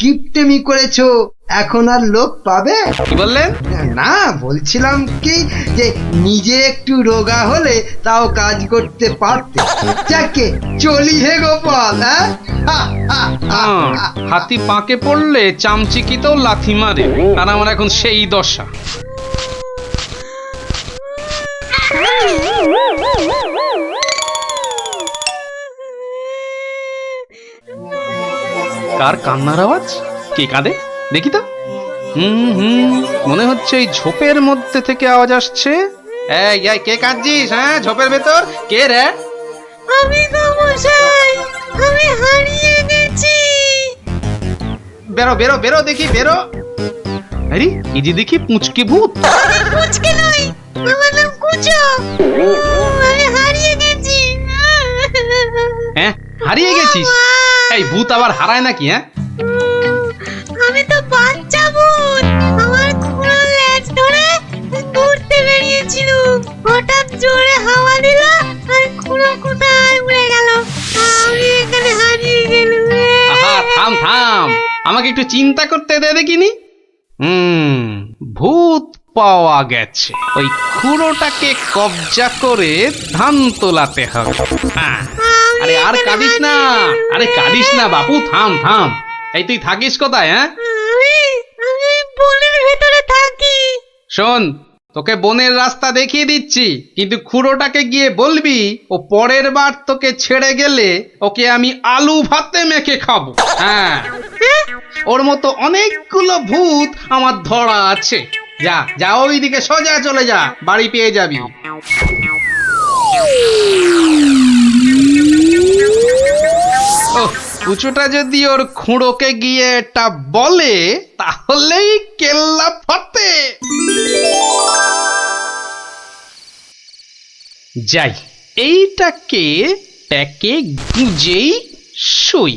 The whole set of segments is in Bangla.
কিপটেমি করেছো, এখন আর লোক পাবে? কি বললেন? না, বলছিলাম কি যে নিজে একটু রোগা হলে তাও কাজ করতে পারতে। যাকে চলি হে গোপাল। হাতি পাকে পড়লে চামচিকিতেও লাথি মারে, আর আমার এখন সেই দশা। কার কান্নার আওয়াজ? কে কাঁদে দেখি তো। মনে হচ্ছে এই ঝোপের মধ্যে থেকে আওয়াজ আসছে। এই কে কাঁদছিস? হ্যাঁ, ঝোপের ভেতর কে রে? আমি তো মশাই, আমি হারিয়ে গেছি। বেরো বেরো বেরো দেখি, বেরো। আরে এই যে দেখি পুঁচকে ভূত। আমি পুচকে নই, আমার নাম কুচো। আমি হারিয়ে গেছি। হ্যাঁ, হারিয়ে গেছিস? এই ভূত আবার হারায় নাকি? হ্যাঁ, আমি তো বাচ্চা ভূত। আমার খুঁড়ো লেজ ধরে ঘুরতে বেরিয়েছিল, হঠাৎ জোরে হাওয়া দিল আর খুঁড়ো কোথায় উড়ে গেল। আমি এখানে হারিয়ে গেলাম। আহা, থাম থাম, আমাকে একটু চিন্তা করতে দে দেখিনি। ভূত পাওয়া গেছে। ওই খুঁড়োটাকে কবজা করে ধান তোলাতে হবে। হ্যাঁ, আরে আর কাঁদিস না, আরে কাঁদিস না বাপু, থাম থাম। এই তুই থাকিস কোথায়? হ্যাঁ, আমি বনের ভেতরে থাকি। শোন, তোকে বনের রাস্তা দেখিয়ে দিচ্ছি, কিন্তু খুঁড়োটাকে গিয়ে বলবি ও পরের বার তোকে ছেড়ে গেলে ওকে আমি আলু ভাতে মেখে খাবো। হ্যাঁ, ওর মতো অনেকগুলো ভূত আমার ধরা আছে। যা যা, ওইদিকে সোজা চলে যা, বাড়ি পেয়ে যাবি। কুচোটা যদি ওর খুঁড়োকে গিয়ে এটা বলে তাহলেই কেল্লা ফতে। যাই, এইটাকে প্যাকে গুজেই শুই।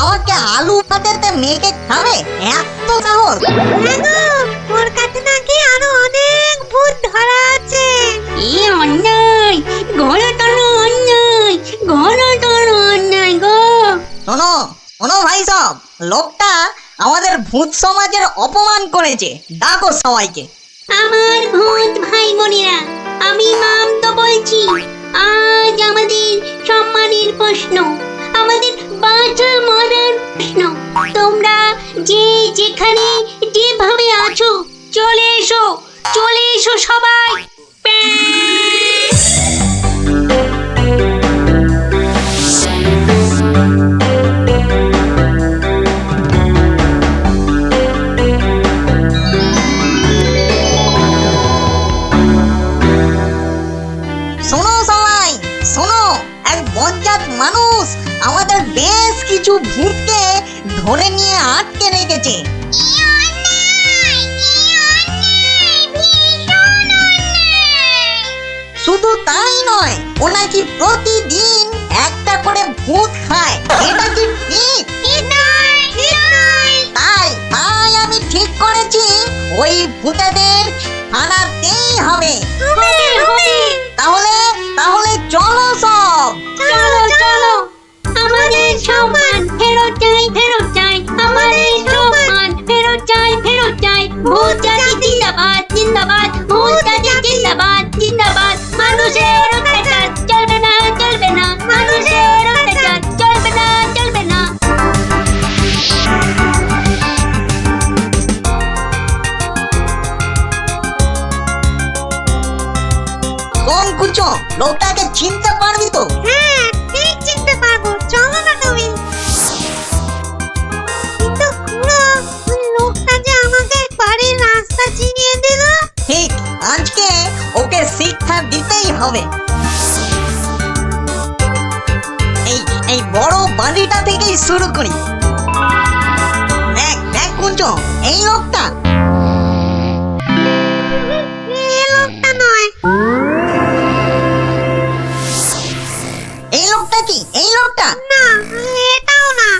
আমাকে আলু ভাতেতে মেখে খাবে? এত সাহস? ওর কাছে নাকি আরো অনেক ভূত ধরা আছে। এই অন্যায়, ঘোরতর অন্যায়, ঘোরতর অন্যায় গো। শোনো শোনো ভাই সব, লোকটা আমাদের ভূত সমাজের অপমান করেছে। ডাকো সবাইকে। আমার ভূত ভাই বোনেরা, আমি মাম তো বলছি। আজ আমাদের সম্মানের প্রশ্ন, আমাদের বাঁচা মরার প্রশ্ন। তোমরা যে যেখানে যেভাবে আছো চলে এসো, চলে এসো সবাই। শোনো সবাই, শোনো, এক বজ্জাত মানুষ আমাদের বেশ কিছু ভূতকে ধরে নিয়ে আটকে রেখেছে। শুধু তাই নয়, ও নাকি প্রতিদিন একটা করে ভূত খায়। এটা কি ঠিক? তাই তাই আমি ঠিক করেছি, ওই ভূতেদের হারাতেই হবে। তাহলে তাহলে চলো সব, চলো চলো, আমাদের সম্মান ফেরত চাই, ফেরত চাই, আমাদের সম্মান ফেরত চাই, ফেরত চাই। ভূত জাতি জিন্দাবাদ, জিন্দাবাদ, ভূত জাতি জিন্দাবাদ, জিন্দাবাদ। মানুষের অত্যাচার চলবে না, চলবে না, মানুষের অত্যাচার চলবে না, চলবে না। কোন কুচো, লোকটাকে চিনতে পারবি তো? হ্যাঁ, ঠিক চিনতে পারবো। চলো না তুমি। কিন্তু খুড়ো, লোকটা যে আমাকে বাড়ির রাস্তা চিনিয়ে দিল। ঠিক, আজকে ওকে শিক্ষা দিতেই হবে। এই এই বড় বাড়িটা থেকেই শুরু করি। দেখ দেখ কুঞ্জ, এই লোকটা এ লোকটা নয়। এই লোকটা কি? এই লোকটা না, এটাও না।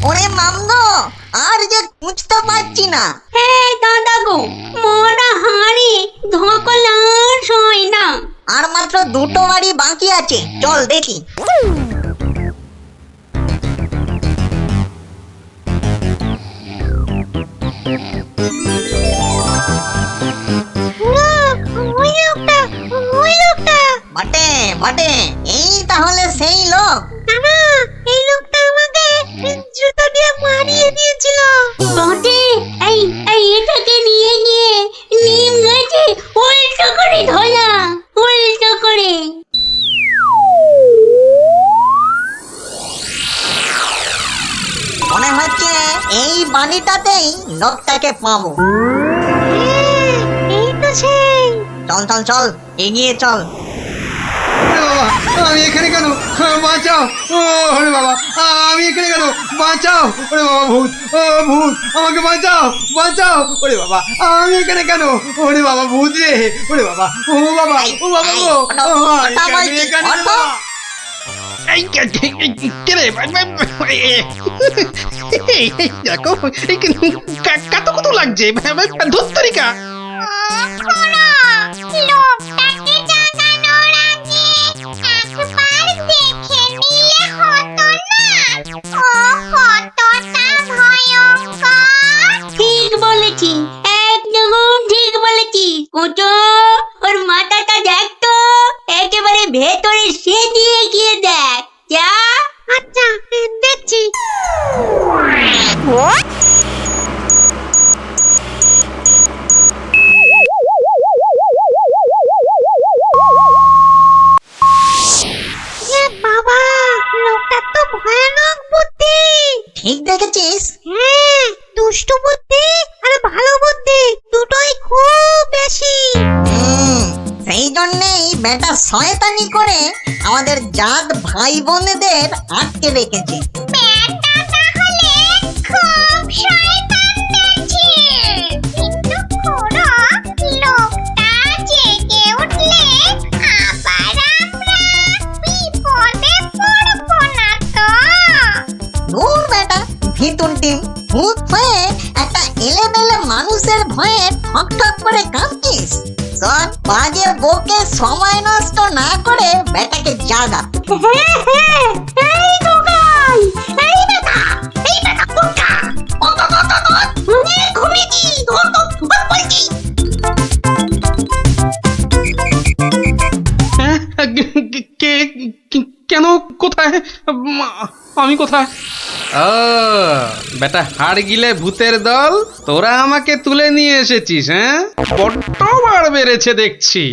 ওরে মামদো, আর যে খুঁজতে পারছি না। হ্যাঁ দাদা গো, মরা হাঁড়ি ধকল আর সয় না। আর মাত্র দুটো বাড়ি বাকি আছে, চল দেখি। ওই লোকটা, ওই লোকটা। বটে বটে, এই তাহলে সেই লোক। না, এই লোকটা আমাকে জুতো দিয়ে মারিয়ে দিয়েছিল। বটে, এই এই এটাকে নিয়ে গিয়ে নিম গাছে উল্টো করে ধরা, উল্টো করে। মনে হচ্ছে এই বাড়িটাতেই লোকটাকে পাবো। হ্যাঁ, এই তো সেই। চল চল চল, এগিয়ে চল। ওরে বাবা, আমি এখানে কেন? বাঁচাও! ওরে বাবা, আমি এখানে কেন? বাঁচাও! ওরে বাবা, ভূত! ও ভূত, আমাকে বাঁচাও! বাঁচাও! ওরে বাবা, আমি এখানে কেন? ওরে বাবা, ভূত রে! ওরে বাবা, ও বাবা, ও বাবা গো! আমি এখানে কেন? এই কে রে? দেখো, কত কত লাগছে ধুত্তরিকা। লোকটাকে জাগানোর আগে একবার দেখে নিলে হতো না? ও কতটা ভয়ঙ্কর! ঠিক বলেছি, একদম ঠিক বলেছি। কোটো, ওর মাথাটা দেখ তো, একেবারে ভেতরে সেদিয়ে গিয়ে দেখ। যা। আচ্ছা, দেখছি। এ বাবা, লোকটার তো ভয়ানক বুদ্ধি। ঠিক দেখেছিস? হ্যাঁ, দুষ্টু বুদ্ধি আর ভালো বুদ্ধি দুটোই খুব বেশি। সেই জন্যেই বেটা শয়তানি করে আমাদের জাত ভাই বোনেদের আটকে রেখেছে। ব্যাটা তাহলে খুব শয়তান দেখছি। কিন্তু খুড়ো, লোকটা জেগে উঠলে আবার আমরা বিপদে পড়বো না তো? দূর বেটা, ভিতুর ডিম, ভূত হয়ে একটা এলেমেলে মানুষের ভয়ে ঠক ঠক করে কাঁপছিস। শোন, বাজে বকে সময় নষ্ট না করে বেটাকে জাগা। হ্যাঁ হ্যাঁ, এই দোকান, এই বেটা, এই বেটা কোনটা? ঘুমিয়েছি, ধর তো, বলছি। হ্যাঁ, কেন? কোথায়? আমি কোথায়? ও বেটা, হাড় গিলে ভূতের দল, তোরা আমাকে তুলে নিয়ে এসেছিস? হ্যাঁ, বড্ড বার বেড়েছে দেখছি।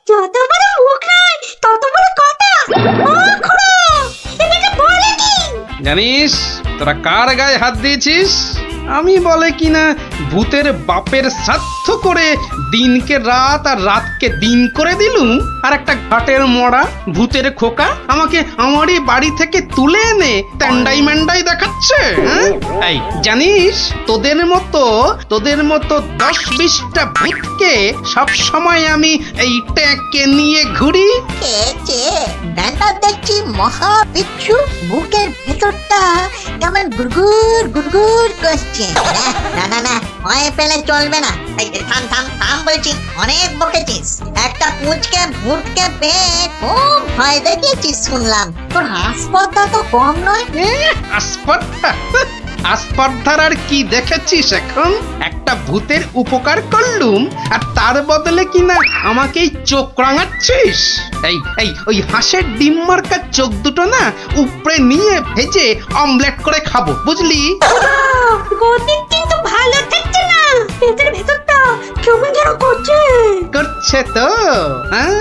যত বড় মুখ নয় তত বড় কথা। ও খুড়ো, এটা বলে কি? জানিস তোরা কার গায়ে হাত দিয়েছিস? আমি বলে কিনা ভূতের বাপের শ্রাদ্ধ করে দিনকে রাত আর রাতকে দিন করে দিলুম, আর একটা ঘাটের মরা ভূতের খোকা আমাকে আমারই বাড়ি থেকে তুলে এনে ট্যান্ডাই ম্যান্ডাই দেখাচ্ছে। হ্যাঁ? এই জানিস, তোদের মতো 10-20টা ভূতকে সব সময় আমি এই ট্যাঁকে নিয়ে ঘুরি। কে বেটা দেখছি মহা বিচ্ছু, বুকের ভেতরটা কেমন গুড়গুড় গুড়গুড় করছে। না না না, ভয় পেলে চলবে না। এই থাম থাম থাম বলছি, অনেক বকেছিস। একটা পুচকে ভূতকে পেয়ে খুব ভয় দেখিয়েছিস শুনলাম। তোর হাসপাতা তো কম নয়। আসপর্ধা? আসপর্ধার আর কি দেখেছিস এখন? একটা ভূতের উপকার করলুম আর তার বদলে কিনা আমাকেই চোখ রাঙাচ্ছিস। এই ওই হাঁসের ডিম মার্কার চোখ দুটো না উপরে নিয়ে ভেজে অমলেট করে খাবো, বুঝলি? গতি কিন্তু ভালো থাকছে না, পেটের ভেতরটা কেমন যেন করছে। করছে তো? হ্যাঁ,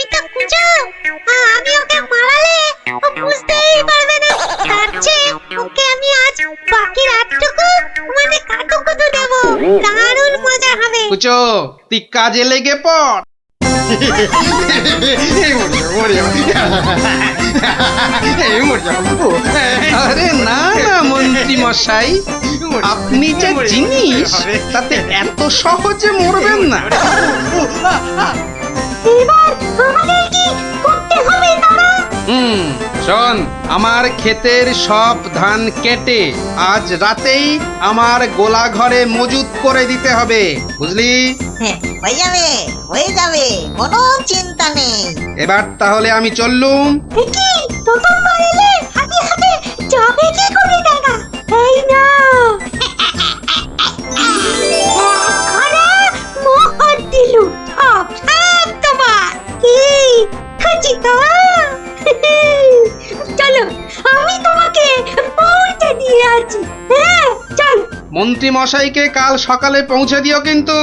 আমি তো কুঁচো, আমি ওকে মারালে ও বুঝতেই পারবে না। তার চেয়ে ওকে আমি আজ বাকি রাতটুকু মানে কাটুকুটু দেবো, দারুণ মজা হবে। কুচো তুই কাজে লেগে পড়। আরে না না মন্ত্রী মশাই, আপনি যে জিনিস তাতে এত সহজে মরবেন না। এবার আমাদের কি করতে হবে দাদা? শোন, আমার ক্ষেতের সব ধান কেটে আজ রাতেই আমার গোলা ঘরে মজুত করে দিতে হবে, বুঝলি? হ্যাঁ, হয়ে যাবে, কোনো চিন্তা নেই। এবার তাহলে আমি চললুম। কি প্রথমবার এলে হাতে হাতে যাবে কি করে দাদা? এই না ঘরে মোহর দিলু, সব সব তোমার। কি খুশি তো? চলো আমি তোমাকে পৌঁছে দিয়ে আছি। হ্যাঁ চল। মন্ত্রী মশাইকে কাল সকালে পৌঁছে দিও কিন্তু।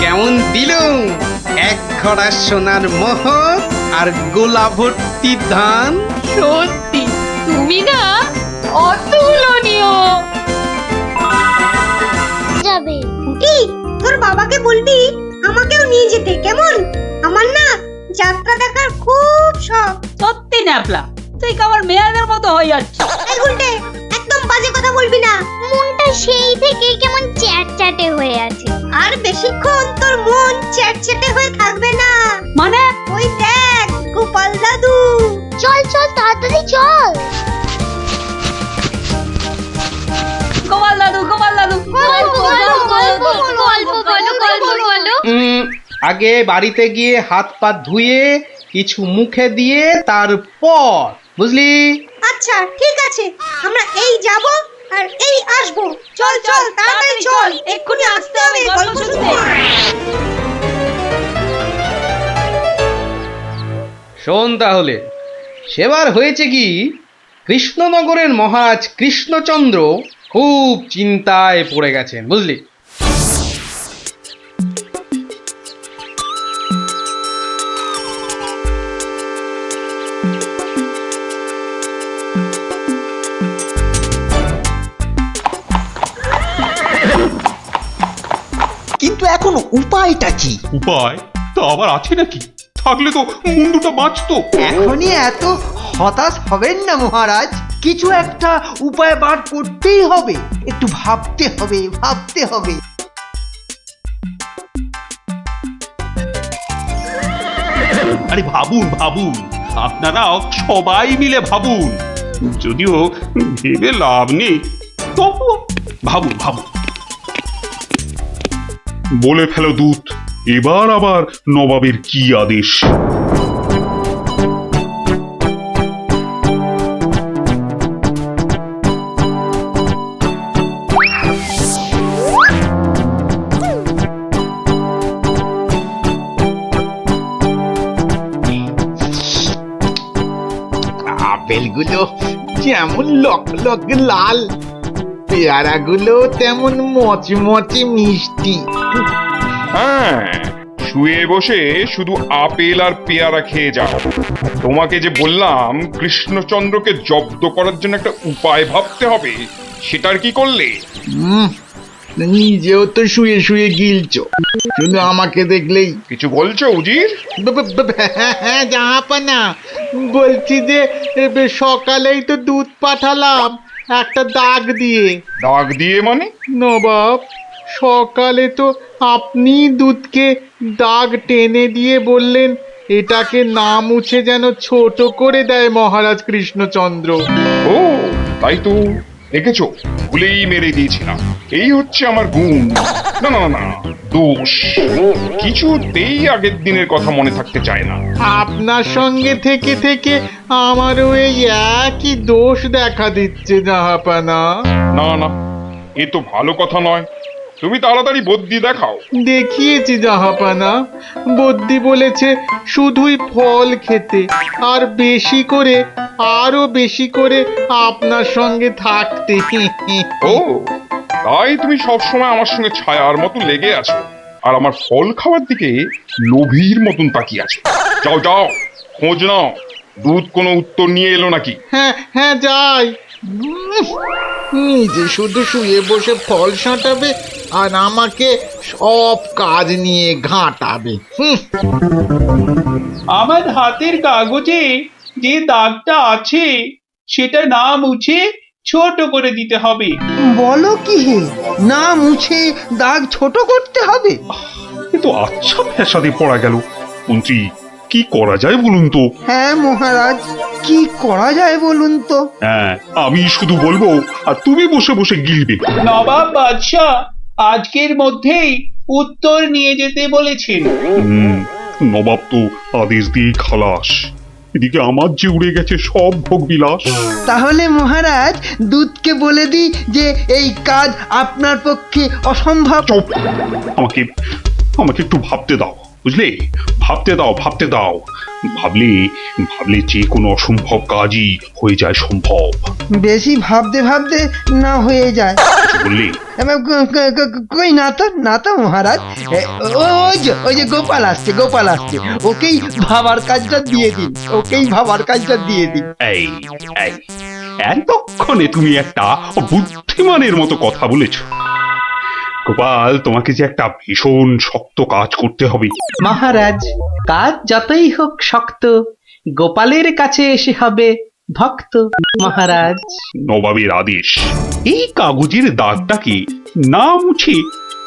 কেমন দিলুম এক ঘড়া সোনার মোহর আর গোলা ভর্তি ধান। সত্যি তুমি না অতুলনীয়। যাবে কি তোর বাবাকে বলবি আমাকেও নিয়ে যেতে, কেমন? আমার না যাত্রা দেখার খুব শখ। সত্যি ন্যাপলা, তুই কেমন মেয়েদের মতো হয়ে যাচ্ছিস। এই গুলটে, একদম বাজে কথা বলবি না। মনটা সেই থেকে কেমন চ্যাটচ্যাটে হয়ে আছে। আর বেশিক্ষণ তোর মন চ্যাটচ্যাটে হয়ে থাকবে না। মানে ওই দেখ গোপাল দাদু। চল চল তাড়াতাড়ি চল। গোপাল দাদু, গোপাল দাদু, আগে বাড়িতে গিয়ে হাত পা ধুয়ে কিছু মুখে দিয়ে তারপর, বুঝলি? আচ্ছা ঠিক আছে, আমরা এই যাব আর এই আসবো। চল চল তাড়াতাড়ি চল, এক্ষুনি আসতে হবে গল্প শুনতে। শোন তাহলে, সেবার হয়েছে কি, কৃষ্ণনগরের মহারাজ কৃষ্ণচন্দ্র খুব চিন্তায় পড়ে গেছেন, বুঝলি? কিন্তু এখন উপায়টা কি? উপায় তা আবার আছে নাকি? থাকলে তো মুন্ডুটা বাঁচতো। এখনই এত হতাশ হবেন না মহারাজ, কিছু একটা উপায় বার করতেই হবে। একটু ভাবতে হবে। আরে ভাবুন, আপনারা সবাই মিলে ভাবুন। যদিও ভেবে লাভ নেই, তবু ভাবুন। বলে ফেলো দূত, এবার আবার নবাবের কি আদেশ? আপেলগুলো যেমন লক লক লাল, পেয়ারাগুলো তেমন মচমচে মিষ্টি। হ্যাঁ, শুয়ে বসে শুধু আপেল আর পেয়ারা খেয়ে যাও। তোমাকে যে বললাম কৃষ্ণচন্দ্রকে জব্দ করার জন্য একটা উপায় ভাবতে হবে, সেটার কি করলে? নিজেও তো শুয়ে শুয়ে গিলছো, শুধু আমাকে দেখলেই। কিছু বলছো উজির? হ্যাঁ জাহাপানা, বলছি যে সকালেই তো দুধ পাঠালাম একটা দাগ দিয়ে। দাগ দিয়ে মানে? নবাব, সকালে তো আপনি দুধকে দাগ টেনে দিয়ে বললেন এটাকে না মুছে যেন ছোট করে দেয় মহারাজ কৃষ্ণচন্দ্র। ও তাই তো, দেখেছো, ভুলেই মেরে দিয়েছিলাম। এই হচ্ছে আমার গুণ। না, দোষ। কিছুতেই আগের দিনের কথা মনে থাকতে চায় না। আপনার সঙ্গে থেকে থেকে আমারও এই একই দোষ দেখা দিচ্ছে জাহাপানা। না, এ তো ভালো কথা নয়। তুমি তাড়াতাড়ি বদ্যি দেখাও। দেখিয়েছি জাহাপানা, বদ্যি বলেছে শুধুই ফল খেতে আর বেশি করে, আরো বেশি করে আপনার সঙ্গে থাকতে। ও তাই তুমি সবসময় আমার সঙ্গে ছায়ার মতো লেগে আছো আর আমার ফল খাওয়ার দিকে লোভীর মতন তাকিয়ে আছো। যাও যাও, খোঁজ নাও দুধ কোনো উত্তর নিয়ে এলো নাকি। হ্যাঁ হ্যাঁ যাই। নিজে শুধু শুয়ে বসে ফল সাঁটাবে আর আমাকে সব কাজ নিয়ে ঘাঁটাবে। আমার হাতের কাগজে যে দাগটা আছে সেটা না মুছে ছোট করে দিতে হবে। বলো কি হে, না মুছে দাগ ছোট করতে হবে? কিন্তু আচ্ছা ফ্যাসাদে পড়া গেল। মন্ত্রী, কি করা যায় বলুন তো? হ্যাঁ মহারাজ, কি করা যায় বলুন তো? হ্যাঁ, আমি শুধু বলবো আর তুমি বসে বসে গিলবে। নবাব বাদশাহ আজকের মধ্যেই উত্তর নিয়ে যেতে বলেছেন। নবাব তো আদেশ দিয়ে খালাস। এদিকে আমার যে উড়ে গেছে সব ভোগ বিলাস। তাহলে মহারাজ দুধকে বলে দিই যে এই কাজ আপনার পক্ষে অসম্ভব। চুপ! আমাকে আমাকে একটু ভাবতে দাও, বুঝলে? ভাবতে দাও, ভাবতে দাও। ভাবলে ভাবলে যে কোনো অসম্ভব কাজই হয়ে যায় সম্ভব। বেশি ভাবতে ভাবতে না হয়ে যায়। বললে কই না তো মহারাজ। ওই যে গোপাল আসছে, গোপাল আসছে, ওকেই ভাবার কাজটা দিয়ে দিন, ওকেই ভাবার কাজটা দিয়ে দিন। এই এই এতক্ষণে তুমি একটা বুদ্ধিমানের মতো কথা বলেছ। গোপাল, তোমাকে যে একটা ভীষণ শক্ত কাজ করতে হবে। মহারাজ, কাজ যতই হোক শক্ত, গোপালের কাছে এসে হবে ভক্ত। মহারাজ, নবাবের আদেশ, এই কাগজের দাগটাকে না মুছে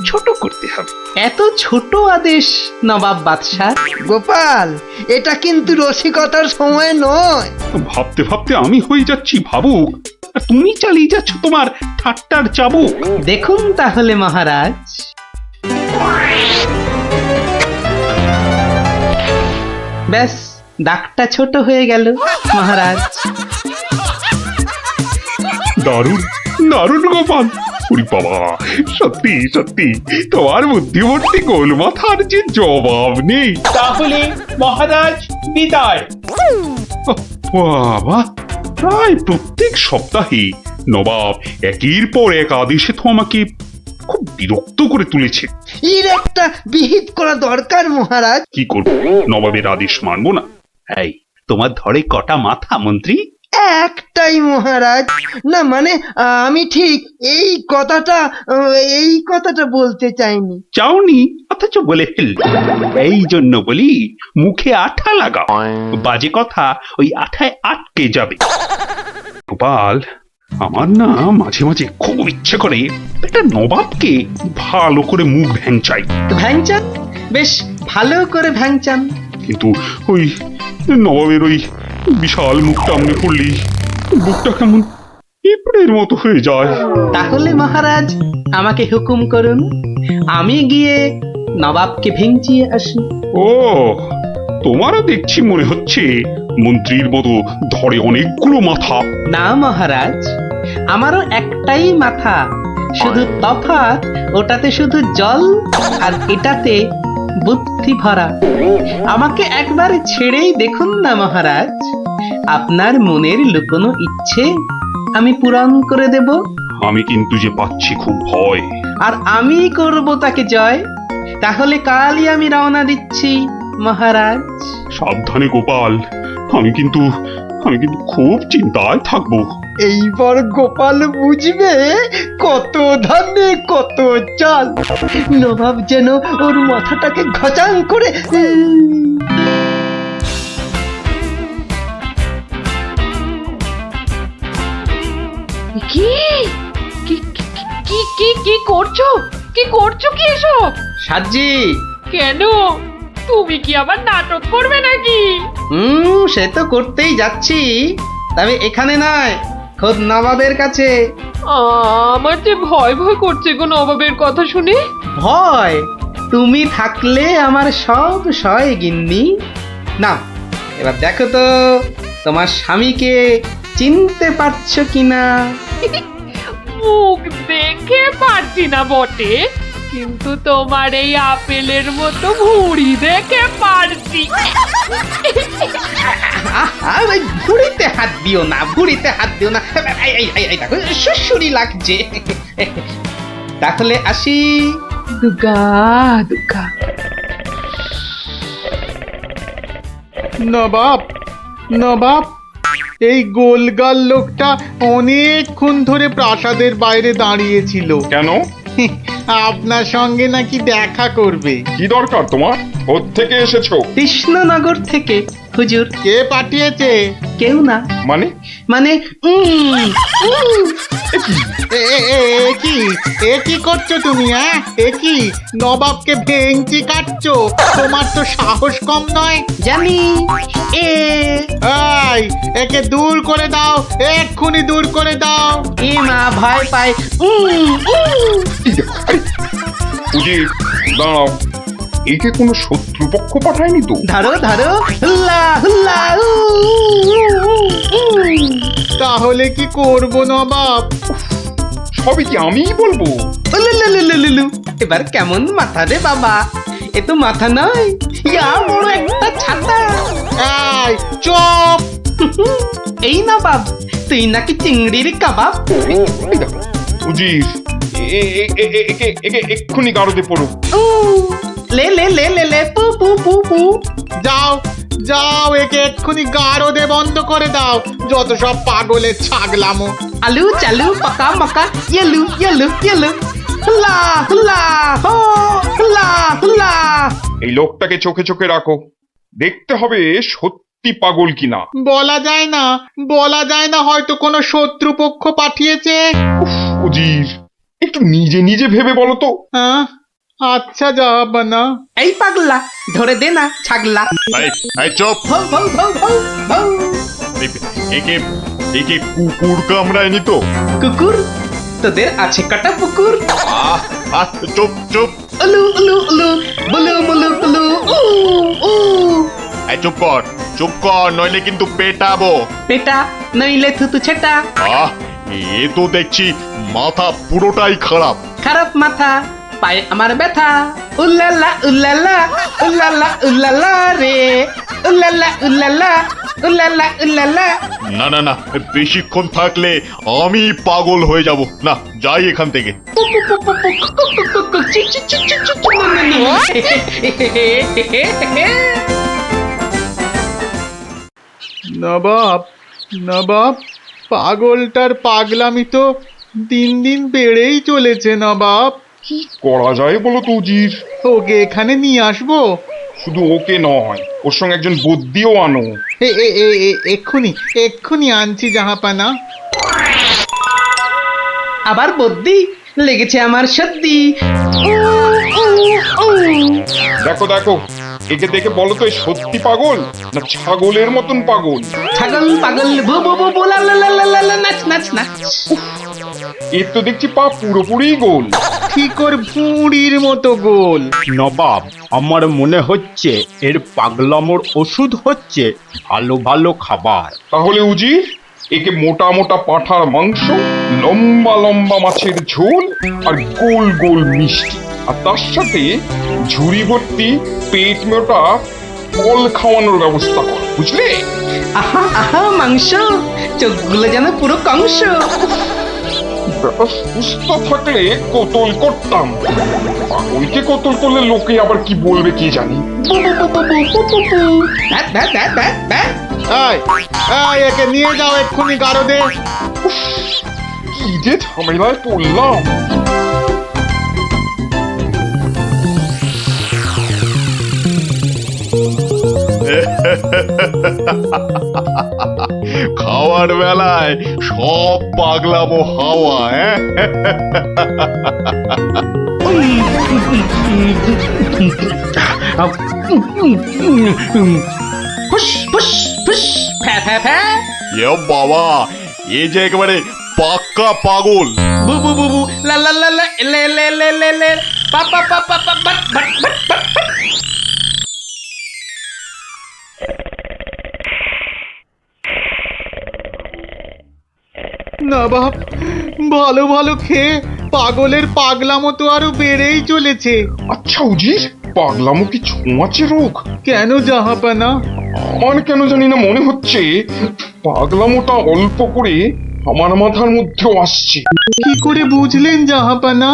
ছোট করতে হবে। এত ছোট আদেশ নবাব বাদশাহ? গোপাল, এটা কিন্তু রসিকতার সময় নয়। ভাবতে ভাবতে আমি হয়ে যাচ্ছি ভাবুক, আর তুমি চালিয়ে যাচ্ছ তোমার ঠাট্টার চাবুক। দেখুন তাহলে মহারাজ। ব্যাস, দাগটা ছোট হয়ে গেল মহারাজ। দারুণ দারুণ গোপাল! ওরে বাবা, সত্যি সত্যি তোমার বুদ্ধিমতী গোল মাথার যে জবাব নেই। তাহলে মহারাজ বিদায়। বাবা, প্রায় প্রত্যেক সপ্তাহে নবাব একের পর এক আদেশে তো আমাকে খুব বিরক্ত করে তুলেছে। এর একটা বিহিত করা দরকার মহারাজ। কি করবো, নবাবের আদেশ মানবো না? এই, তোমার ধরে কটা মাথা মন্ত্রী? একটাই মহারাজ। না মানে আমি ঠিক এই কথাটা বলতে চাইনি। চাওনি অথচ বলে ফেললি। এই জন্য বলি, মুখে আঠা লাগাও, বাজে কথা ওই আঠায় আটকে যাবে। গোপাল, আমার না মাঝে মাঝে খুব ইচ্ছে করে একটা নবাবকে ভালো করে মুখ ভ্যাংচাই। ভ্যাংচান, বেশ ভালো করে ভ্যাংচান। কিন্তু ওই নবাবের ওই বিশাল মুখটা মনে পড়লি বুকটা কেমন পিঁপড়ের মতো হয়ে যায়। তাহলে মহারাজ আমাকে হুকুম করুন, আমি গিয়ে নবাবকে ভেঙচিয়ে আসি। ও, তোমারও দেখছি মনে হচ্ছে মন্ত্রীর মতো ধরে অনেকগুলো মাথা। না মহারাজ, আমারও একটাই মাথা, শুধু তফাৎ ওটাতে শুধু জল আর এটাতে বুদ্ধি ভরা। আমাকে একবার ছেড়েই দেখুন না মহারাজ, আপনার মনের লুকোনো ইচ্ছে আমি পূরণ করে দেব। আমি কিন্তু যে পাচ্ছি খুব ভয়। আর আমি করব তাকে জয়। তাহলে কালই আমি রওনা দিচ্ছি মহারাজ। সাবধানে গোপাল, আমি কিন্তু খুব চিন্তায় থাকবো। এইবার গোপাল বুঝবে কত ধানে কত চাল। নবাব যেন ওর মাথাটাকে ঘচাং করে কি কি কি কি কি করছো? কি করছো কি এসব? সাজি, কেন? তুমি কি আবার নাটক করবে নাকি? সে তো করতেই যাচ্ছি, তবে এখানে নয়, খোদ নবাবের কাছে। আমার যে ভয় ভয় করছে গো নবাবের কথা শুনে। ভয়? তুমি থাকলে আমার সব সয় গিন্নি। না, এবার দেখো তো তোমার স্বামীকে চিনতে পারছো কিনা। মুখ দেখে পারছি না বটে, কিন্তু তোমার এই আপেলের মতো ভুঁড়ি দেখে পারছি। ওই ভুড়িতে হাত দিও না, ভুড়িতে হাত দিও না। এই দেখো সুড়সুড়ি লাগছে। তাহলে আসি। দুগা দুগা। নবাব, নবাব, এই গোলগাল লোকটা অনেকক্ষণ ধরে প্রাসাদের বাইরে দাঁড়িয়েছিল। কেন? আপনার সঙ্গে নাকি দেখা করবে। কি দরকার তোমার? কোত্থেকে এসেছো? কৃষ্ণনগর থেকে হুজুর। কে পাঠিয়েছে? কেউ না। মানে? মানে এ কি করছো তুমি? হ্যাঁ, এ কি নবাবকে ভেঙচি কাটছো? তোমার তো সাহস কম নয়। জানি। এই, একে দূর করে দাও, এক্ষুনি দূর করে দাও। এ মা ভয় পায়। উজির, দাঁড়াও, একে কোনো শত্রুপক্ষ পাঠায়নি তো? ধরো ধরো, হুল্লা হুল্লা। তাহলে কি করব নবাব? সবই কি আমিই বলবো? উলুলুলুলুলু। এবার কেমন মাথা রে বাবা? এ তো মাথা নয়, ইয়া বড় একটা ছাতা। এই চুপ! এই না বাব, তুই নাকি চিংড়ির কাবাব? এই দেখো, উজির, একে এক্ষুনি গারদে পড়ো। লে লে লে লে লে পু পু পু পু। যাও যাও, একে এক্ষুনি গারদে বন্ধ করে দাও। যত সব পাগলের ছাগলামো। আলু চালু পাকা মাকা ইয়েলু ইয়েলু ইয়েলু। হুল্লা হুল্লা হো, হুল্লা হুল্লা। এই লোকটাকে চোখে চোখে রাখো, দেখতে হবে সত্যি পাগল কিনা। বলা যায় না, বলা যায় না, হয়তো কোনো শত্রুপক্ষ পাঠিয়েছে। উজির, একটু নিজে নিজে ভেবে বলো তো। হ্যাঁ, আচ্ছা জাহাপনা। এই পাগলা, ধরে দে না ছাগলা। চুপ! ভৌ ভৌ ভৌ ভৌ ভৌ। একে একে কুকুর কামড়ায়নি তো? কুকুর? তোদের আছে কাটা পুকুর? চুপ চুপ! উলু উলু উলু, বুলু মুলু কুলু, উ উ। চুপ কর, চুপ কর, নইলে কিন্তু পেটাবো। পেটা নইলে থুতু ছেটা। এ তো দেখছি মাথা পুরোটাই খারাপ। খারাপ মাথা, পায়ে আমার ব্যথা। উল্লালা উল্লালা, উল্লালা উল্লালা রে। উল্লালা উল্লালা, উল্লালা উল্লালা। না না না, বেশিক্ষণ থাকলে আমি পাগল হয়ে যাব। না, যাই এখান থেকে। নবাব, নবাব, পাগলটার পাগলামি তো দিন দিন বেড়েই চলেছে নবাব। কি করা যায় বলো তো উজির? ওকে এখানে নিয়ে আসবো? শুধু ওকে নয়, ওর সঙ্গে একজন বদ্যিও আনো। এক্ষুনি এক্ষুনি আনছি জাহাপানা। আবার বদ্যি লেগেছে আমার সর্দি। দেখো দেখো, একে দেখে বলো তো, এ সত্যি পাগল না ছাগলের মতন পাগল? ছাগল পাগল ভু ভু ভু ভু, লা লা লা লা লা লা, নাচ নাচ নাচ। এর তো দেখছি পা পুরোপুরি গোল। ঠিক ওর ভুঁড়ির মতো গোল। নবাব, আমার মনে হচ্ছে এর পাগলামোর ওষুধ হচ্ছে ভালো ভালো খাবার। তাহলে উজির, একে মোটা মোটা পাঁঠার মাংস, লম্বা লম্বা মাছের ঝোল, আর গোল গোল মিষ্টি, আর তার সাথে ঝুড়ি ভর্তি পেট মোটা ফল খাওয়ানোর ব্যবস্থা করো, বুঝলে? আহা আহা মাংস, চোখগুলো যেন পুরো কংস। ব্যাপার সুস্থ থাকলে কতল করতাম, পাগলকে কতল করলে লোকে আবার কি বলবে কে জানি। এই, একে নিয়ে যাও এক্ষুনি গারদে। কি যে ঝামেলায় পড়লাম। খাওয়ার বেলায় সব পাগলামো হাওয়া। ফুস ফুস ফুস, ফ্যা ফ্যা ফ্যা। এ বাবা, এ যে একেবারে পাক্কা পাগল। বু বু বু বু, লা লা লা লা, লে লে লে লে লে, পা পা পা পা পা, বাট বাট বাট বাট বাট। নবাব, ভালো ভালো খেয়ে পাগলের পাগলামো তো আরো বেড়েই চলেছে। আচ্ছা উজির, পাগলামো কি ছোঁয়াচে রোগ? কেন জাহাপানা? আমার কেন জানি না মনে হচ্ছে পাগলামোটা অল্প করে আমার মাথার মধ্যেও আসছে। কি করে বুঝলেন জাহাপানা?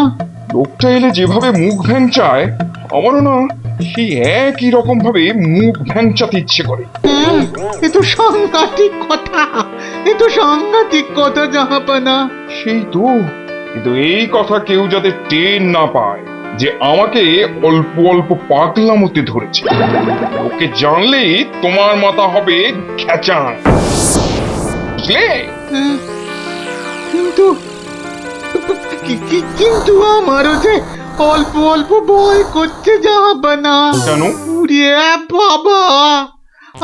লোকটা এলে যেভাবে মুখ ভ্যাংচায়, আমারও না সেই একই রকম ভাবে মুখ ভ্যাংচাতে ইচ্ছে করে। হ্যাঁ, এ তো সাংঘাতিক কথা, এ তো সাংঘাতিক কথা জাহাপানা। সেই তো, কিন্তু এই কথা কেউ যাতে টের না পায় যে আমাকে অল্প অল্প পাগলামোতে ধরেছে, ওকে জানলেই তোমার মাথা হবে খেচান, বুঝলে? হ্যাঁ, কিন্তু কিন্তু আমারও যে অল্প অল্প ভয় করছে জাহাপানা। কেন? উড়িয়ে বাবা,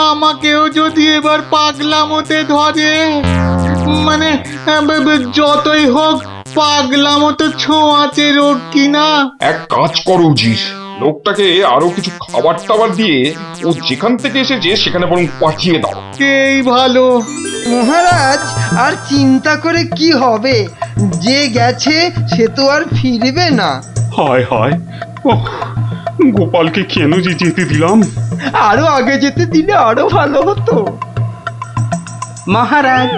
আমাকেও যদি এবার পাগলামোতে ধরে, মানে যতই হোক পাগলামো তো ছোঁয়াচে রোগ কিনা। এক কাজ করো উজির, লোকটাকে আরো কিছু খাবার টাবার দিয়ে ও যেখান থেকে এসেছে সেখানে বরং পাঠিয়ে দাও। এই ভালো। মহারাজ, আর চিন্তা করে কি হবে? যে গেছে সে তো আর ফিরবে না। হায় হায়, ওহ, গোপালকে কেন যে যেতে দিলাম? আরো আগে যেতে দিলে আরো ভালো হতো। মহারাজ,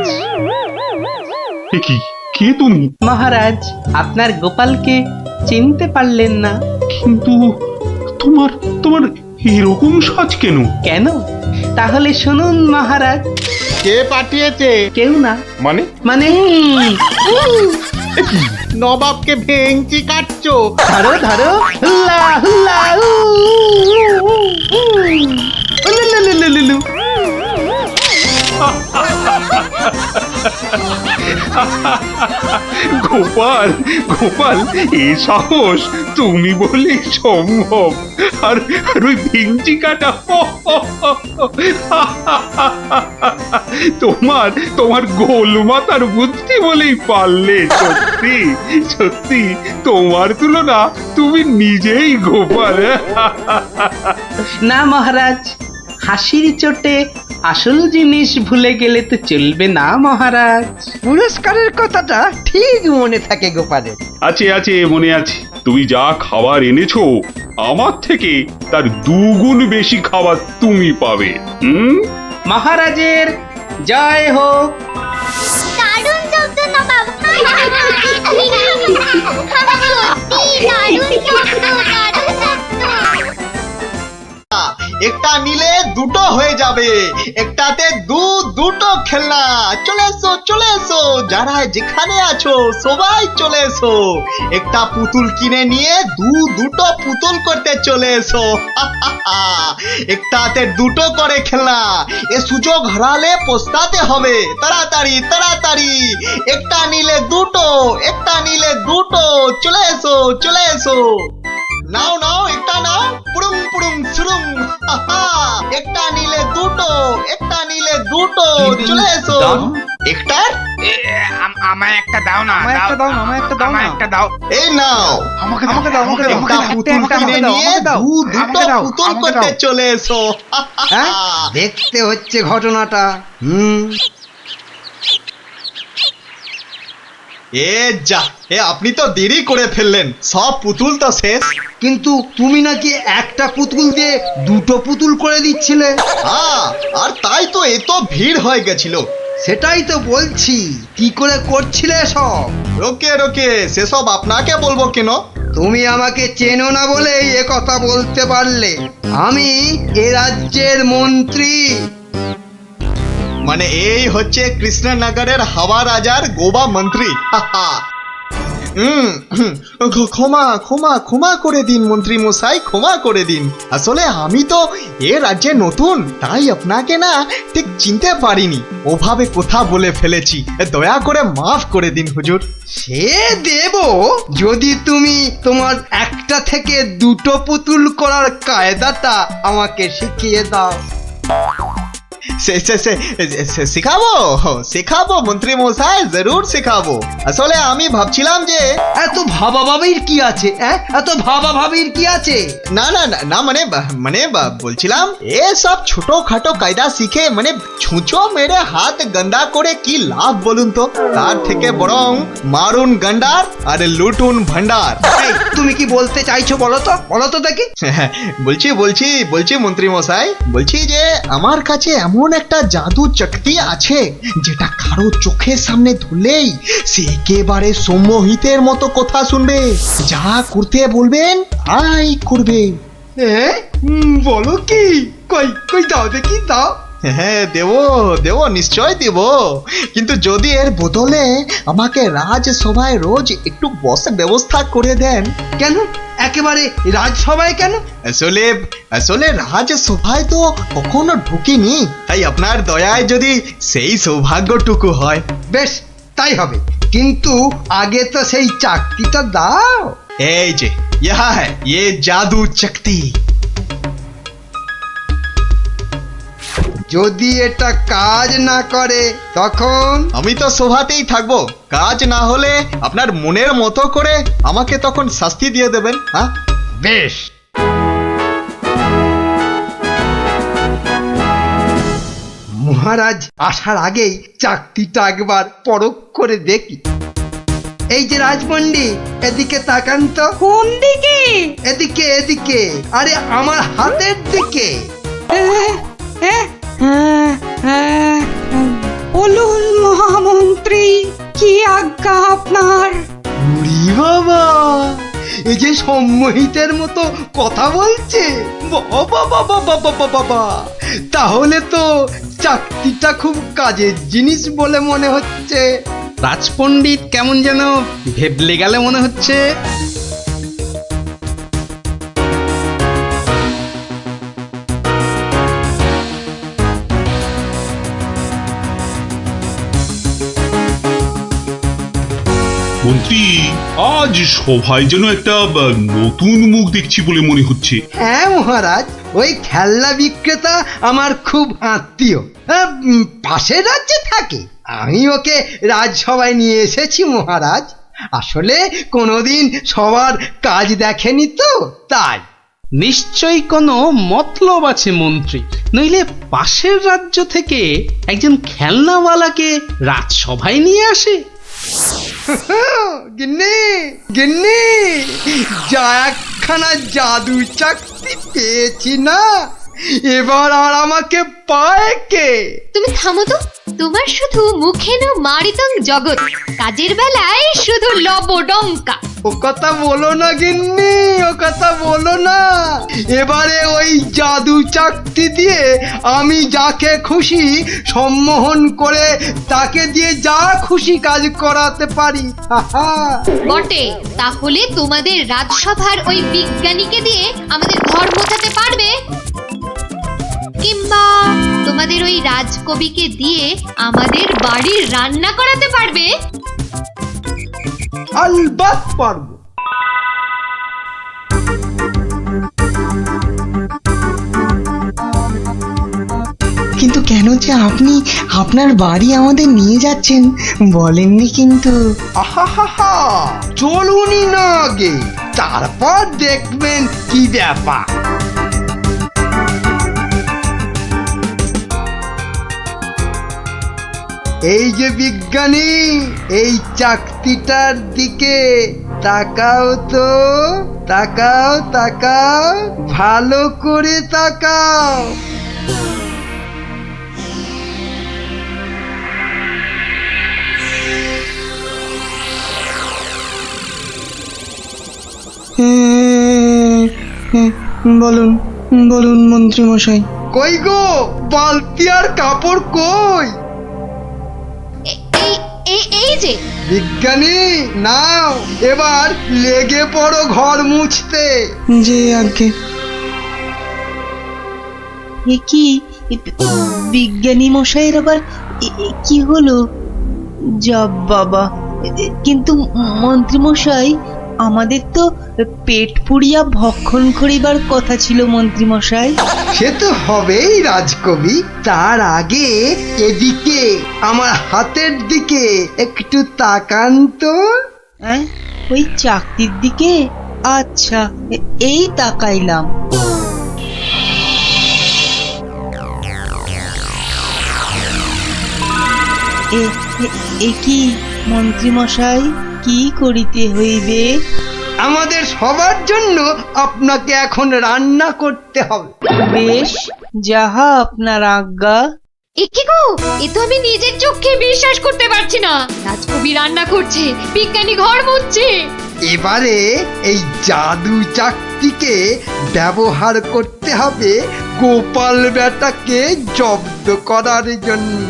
এ কি, কে তুমি? মহারাজ, আপনার গোপালকে চিনতে পারলেন না? কিন্তু তোমার তোমার এরকম সাজ কেন? কেন? তাহলে শুনুন মহারাজ। কে পাঠিয়েছে? কেউ না। মানে? মানে নবাবকে ভেঙচি কাটছো? ধরো ধরো, হুল্লা হুল্লা, উ, উ, উ, উ, উলুলুলুলুলু। গোপাল, গোপাল, এ সাহস তুমি বলে সম্ভব? আর ওই ভিঞ্চি কাটা, তোমার তোমার গোল মাথার বুদ্ধি বলেই পারলে। সত্যি সত্যি তোমার তুলনা তুমি নিজেই গোপাল। না মহারাজ, হাসির চোটে আসল জিনিস ভুলে গেলে তো চলবে না মহারাজ। পুরস্কারের কথাটা ঠিক মনে থাকে গোপালের। আছে আছে, মনে আছে। তুমি যা খাবার এনেছো আমার থেকে তার 2 গুণ বেশি খাবার তুমি পাবে। মহারাজের জয় হোক। দারুণ শব্দ নবাব। সত্যি দারুণ শব্দ, দারুণ শব্দ। একটা নিলে দুটো হয়ে যাবে, একটাতে দুটো খেলনা। চলে এসো, চলে এসো, যারা যেখানে আছো সবাই চলে এসো। একটা পুতুল কিনে নিয়ে দুটো পুতুল করতে চলে এসো। একটাতে দুটো করে খেলনা, এ সুযোগ হারালে পস্তাতে হবে। তাড়াতাড়ি তাড়াতাড়ি, একটা নিলে দুটো, একটা নিলে দুটো। চলে এসো, চলে এসো। নাও নাও, একটা নাও, পুরুম পুরুম সুরুম। একটা নিলে দুটো, একটা নিলে দুটো। চলে এসো। একটা আমায় একটা দাও না, আমায় একটা দাও না, আমায় একটা দাও না। আমায় একটা দাও। এই নাও, আমাকে দাও, একটা পুতুল কিনে নিয়ে দুটো পুতুল করতে চলে এসো। দেখতে হচ্ছে ঘটনাটা। এ যা, আপনি তো দেরি করে ফেললেন, সব পুতুল তো শেষ। কিন্তু তুমি নাকি একটা পুতুল দিয়ে দুটো পুতুল করে দিচ্ছিলে। আর তাই তো এত ভিড় হয়ে গেছিল। সেটাই তো বলছি, কি করে করছিলে সব? রোকে রোকে, সেসব আপনাকে বলবো কেন? তুমি আমাকে চেনো না বলেই এ কথা বলতে পারলে। আমি এ রাজ্যের মন্ত্রী। মানে এই হচ্ছে কৃষ্ণনগরের হাওয়া রাজার গোবা মন্ত্রী। ক্ষমা ক্ষমা ক্ষমা করে দিন মন্ত্রী মশাই, ক্ষমা করে দিন। আসলে আমি তো এ রাজ্যে নতুন, তাই আপনাকে না ঠিক চিনতে পারিনি, ওভাবে কথা বলে ফেলেছি, দয়া করে মাফ করে দিন হুজুর। সে দেব, যদি তুমি তোমার একটা থেকে দুটো পুতুল করার কায়দাটা আমাকে শিখিয়ে দাও। শেখাবো শেখাবো মন্ত্রী মশাই, জরুর শেখাবো। আসলে আমি ভাবছিলাম যে এত ভাবাভাবির কি আছে? এত ভাবাভাবির কি আছে? না না না না মানে মানে বলছিলাম এসব ছোটখাটো কায়দা শিখে মানে ছুঁচো মেরে হাত গন্দা করে কি লাভ বলুন তো? তার থেকে বরং মারুন গন্ডার আর লুটুন ভান্ডার। এই, তুমি কি বলতে চাইছো বলো তো দেখি। বলছি বলছি বলছি মন্ত্রী মশাই, বলছি যে আমার কাছে এমন একটা জাদু শক্তি আছে যেটা কারো চোখের সামনে ধরলেই সে একেবারে সম্মোহিতের মতো কথা শুনবে, যা করতে বলবেন তাই করবে। বলো কি? কই কই দাও দেখি, দাও। হ্যাঁ দেবো দেবো, নিশ্চয় দেব, কিন্তু যদি এর বদলে আমাকে রাজসভায় রোজ একটু বসে ব্যবস্থা করে দেন। কেন একেবারে রাজসভায় কেন? আসলে আসলে রাজসভায় তো কখনো ঢুকিনি, তাই আপনার দয়ায় যদি সেই সৌভাগ্যটুকু হয়। বেশ, তাই হবে, কিন্তু আগে তো সেই চাকরিটা দাও। এই যে ইহা হ্যায় ইয়ে জাদু শক্তি। যদি এটা কাজ না করে তখন? আমি তো সভাতেই থাকবো, কাজ না হলে আপনার মনের মতো করে আমাকে তখন শাস্তি দিয়ে দেবেন। হ্যাঁ বেশ। মহারাজ আসার আগেই চাকরিটা একবার পরখ করে দেখি। এই যে রাজপণ্ডিত, এদিকে তাকান তো। কোন দিকে? এদিকে এদিকে, আরে আমার হাতের দিকে। বলুন মহামন্ত্রী, কি আজ্ঞা আপনার? উরি বাবা, এই যে সম্মোহিতের মতো কথা বলছে। বাবা বাবা বাবা বাবা, তাহলে তো চাকরিটা খুব কাজের জিনিস বলে মনে হচ্ছে। রাজপণ্ডিত কেমন যেন ভেবলে গেলে মনে হচ্ছে। মন্ত্রী, আজ সভায় যেন একটা নতুন মুখ দেখছি বলে মনে হচ্ছে। হ্যাঁ মহারাজ, ওই খেলনা বিক্রেতা আমার খুব আত্মীয়, পাশের রাজ্যে থাকে। আমি ওকে রাজসভায় নিয়ে এসেছি মহারাজ। আসলে কোনোদিন সবার কাজ দেখেনি তো, তাই। নিশ্চয়ই কোনো মতলব আছে মন্ত্রী, নইলে পাশের রাজ্য থেকে একজন খেলনাওয়ালাকে রাজসভায় নিয়ে আসে। গিন্নি গিন্নি, যা একখানা জাদু চাকরি পেয়েছি না, এবার আর আমাকে পায় কে? তুমি থামো তো, তোমার শুধু মুখে না মারিতং জগৎ, কাজের বেলায় শুধু লবডঙ্কা। ও কথা বলো না গিন্নি, ও কথা বলো না। এবারে ওই জাদু চাকতি দিয়ে আমি যাকে খুশি সম্মোহন করে তাকে দিয়ে যা খুশি কাজ করাতে পারি। বটে, তাহলে তোমাদের রাজসভার ওই বিজ্ঞানীকে দিয়ে আমাদের ঘর মোছাতে পারবে? কিংবা তোমাদের ওই রাজকবিকে দিয়ে আমাদের বাড়ির রান্না করাতে পারবে? আলবাত পারবো। কিন্তু কেন যে আপনি আপনার বাড়ি আমাদের নিয়ে যাচ্ছেন বলেননি কিন্তু। আহা, চলুনি না আগে, তারপর দেখবেন কি ব্যাপার। এই যে বিজ্ঞানী, এই চাকতিটার দিকে তাকাও তো, তাকাও তাকাও, ভালো করে তাকাও। বলুন বলুন মন্ত্রী মশাই। কই গো, বালতি আর কাপড় কই? এই যে বিজ্ঞানী, নাও এবার লেগে পড়ো ঘর মুছতে। যে আগে কি বিজ্ঞানী মশাইয়ের আবার কি হলো? যা বাবা, কিন্তু মন্ত্রী মশাই, আমাদের তো পেট পুড়িয়া ভক্ষণ করিবার কথা ছিল মন্ত্রী মশাই। সে তো হবেই রাজকবি। তার আগে এদিকে আমার হাতের দিকে একটু তাকান তো। হ্যাঁ, ওই চাকতির দিকে? আচ্ছা, এই তাকাইলাম। এ কি মন্ত্রী মশাই, কি করিতে হইবে? আমাদের সবার জন্য আপনাকে এখন রান্না করতে হবে। বেশ, যাহা আপনার আজ্ঞা। এ কি গো, এ তো আমি নিজের চোখে বিশ্বাস করতে পারছি না। রাজকবি রান্না করছে, বিজ্ঞানী ঘর মুছছে। এবারে এই জাদু চাকতিকে ব্যবহার করতে হবে গোপাল বেটাকে জব্দ করার জন্য।